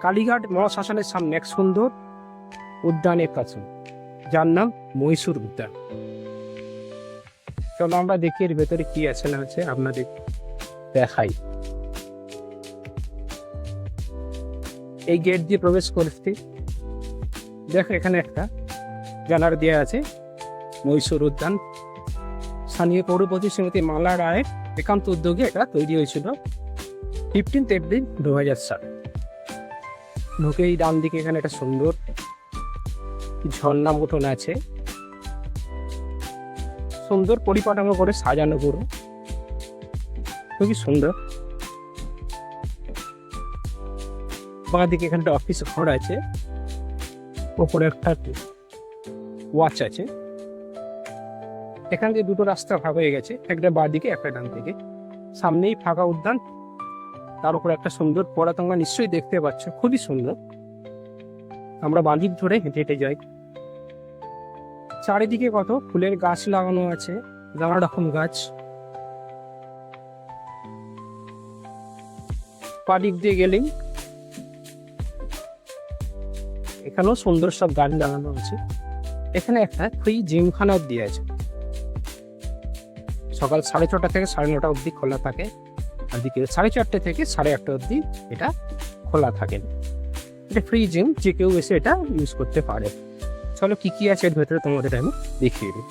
কালীঘাট মহাশ্মশানের সামনে এক সুন্দর উদ্যানের কাছে, যার নাম মহীশূর উদ্যান। চলো আমরা দেখি এর ভেতরে কি আছে না আছে, আপনাদের দেখাই। এই গেট দিয়ে প্রবেশ করতে দেখো এখানে একটা ব্যানার দেওয়া আছে, মহীশূর উদ্যান। স্থানীয় পৌরপতি শ্রীমতী মালা রায়ের একান্ত উদ্যোগে এটা তৈরি হয়েছিল 15 এপ্রিল 2000 সালে। ঢুকেই ডান দিকে এখানে একটা সুন্দর ঝর্ণা মতন আছে, সুন্দর পরিকাঠামো করে সাজানো পুরো, খুবই সুন্দর। বাঁ দিকে এখানে একটা অফিস ঘর আছে, ওপরে একটা ওয়াচ আছে। এখান দিয়ে দুটো রাস্তা ভাগ হয়ে গেছে, একটা বাঁ দিকে একটা ডান দিকে। সামনেই ফাঁকা উদ্যান, তার উপরে একটা সুন্দর পড়া, তোমরা নিশ্চয়ই দেখতে পাচ্ছ, খুবই সুন্দর। আমরা বাঁ দিক ধরে হেঁটে হেঁটে যাই। চারিদিকে কত ফুলের গাছ লাগানো আছে, নানা রকম গাছ। পাদিক দিয়ে গেলেই এখানেও সুন্দর সব গাছ লাগানো আছে। এখানে একটা ফ্রি জিমখানা দিয়ে আছে, সকাল 6:30 থেকে 9:30 অবধি খোলা থাকে, আর বিকেল 4:30 থেকে 8:30 অবধি এটা খোলা থাকে। এটা ফ্রি জিম, যে কেউ এসে এটা ইউজ করতে পারে। চলো কি কি আছে এর ভেতরে তোমাদের আমি দেখিয়ে দিই।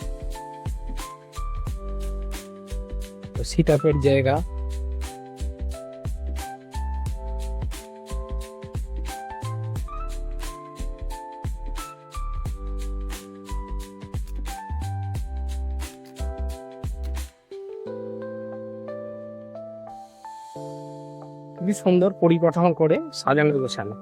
সিট আপের জায়গা, খুবই সুন্দর পরিকাঠামো করে সাজানো গোছানো।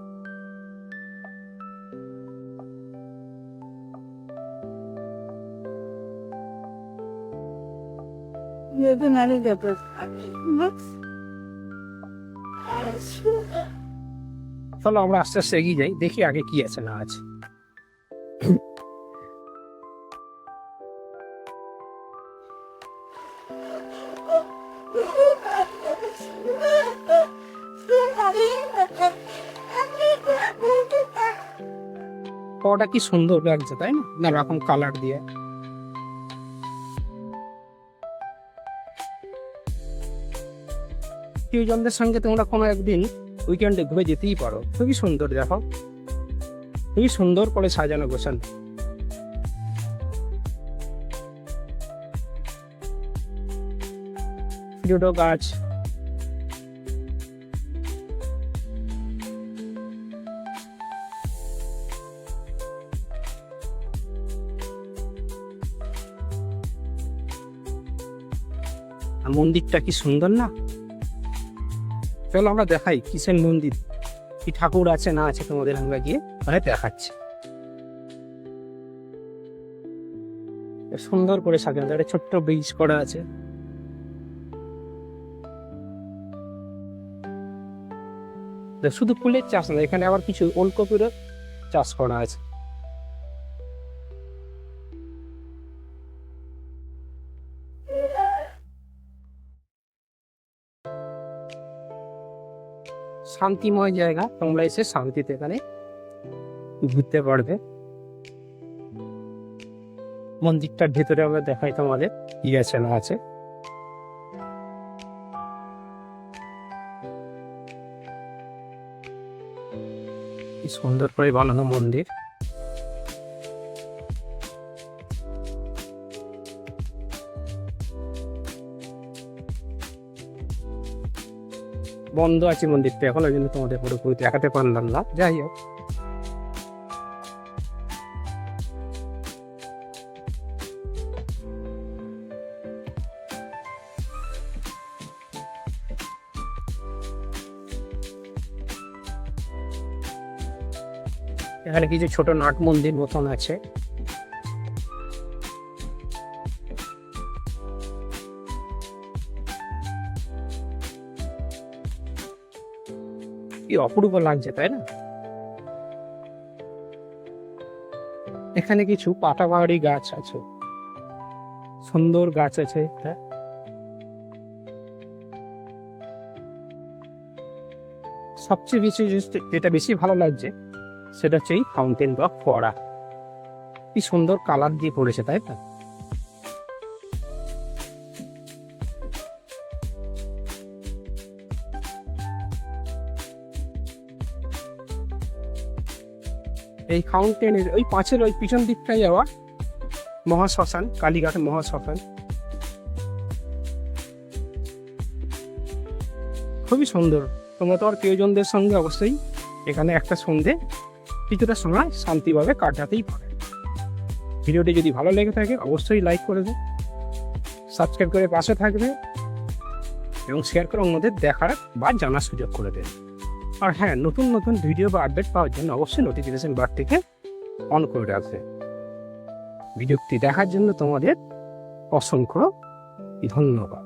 চলো আমরা আস্তে আস্তে এগিয়ে যাই, দেখি আগে কি আছে না আছে। ওটা কি সুন্দর লাগছে তাই না, নানা রকম কালার দিয়ে। প্রিয়জনদের সঙ্গে তোমরা কোনো একদিন উইকেন্ডে ঘুরে যেতেই পারো, খুবই সুন্দর। দেখো খুবই সুন্দর করে সাজানো গোছানো। দুটো গাছ, মন্দিরটা কি সুন্দর না। চলো আমরা দেখাই কিসের মন্দির, কি ঠাকুর আছে না আছে, তোমাদের আমরা গিয়ে মানে দেখাচ্ছি। সুন্দর করে সাজানো, একটা ছোট্ট ব্রিজ করা আছে। শুধু ফুলের চাষ না, এখানে আবার কিছু ওলকপিরও চাষ করা আছে। শান্তিময় জায়গা, তোমরা এসে শান্তিতে এখানে ঘুরতে পারবে। মন্দিরটার ভেতরে আমরা দেখাই তোমাদের কি আছে না আছে। কি সুন্দর করে বানানো মন্দির। বন্ধ আছে মন্দিরটা এখন, ওই জন্য তোমাদের পুরোপুরি দেখাতে পারলাম না। যাই হোক, এখানে কিছু ছোট নাট মন্দির মতন আছে। কি অপূর্ব লাগছে তাই না। এখানে কিছু পাতাবাহারি গাছ আছে, সুন্দর গাছ আছে। সবচেয়ে বেশি যেটা বেশি ভালো লাগছে সেটা হচ্ছে এই ফাউন্টেন বা ফোয়ারা। কি সুন্দর কালার দিয়ে পড়েছে, তাই না? এই ফাউন্টেনের ওই পাঁচের ওই পিছন দিকটাই যাওয়া মহাশ্মশান, কালীঘাট মহাশ্মশান। খুবই সুন্দর। তোমরা তোমার প্রিয়জনদের সঙ্গে অবশ্যই এখানে একটা সন্ধে কিছুটা সময় শান্তিভাবে কাটাতেই পারে। ভিডিওটি যদি ভালো লেগে থাকে অবশ্যই লাইক করে দেবে, সাবস্ক্রাইব করে পাশে থাকবে এবং শেয়ার করে অন্যদের দেখার বা জানার সুযোগ করে দেবে। আর হ্যাঁ, নতুন নতুন ভিডিও বা আপডেট পাওয়ার জন্য অবশ্যই নোটিফিকেশন বারটিকে অন করে রাখবে। ভিডিওটি দেখার জন্য তোমাদের অসংখ্য ধন্যবাদ।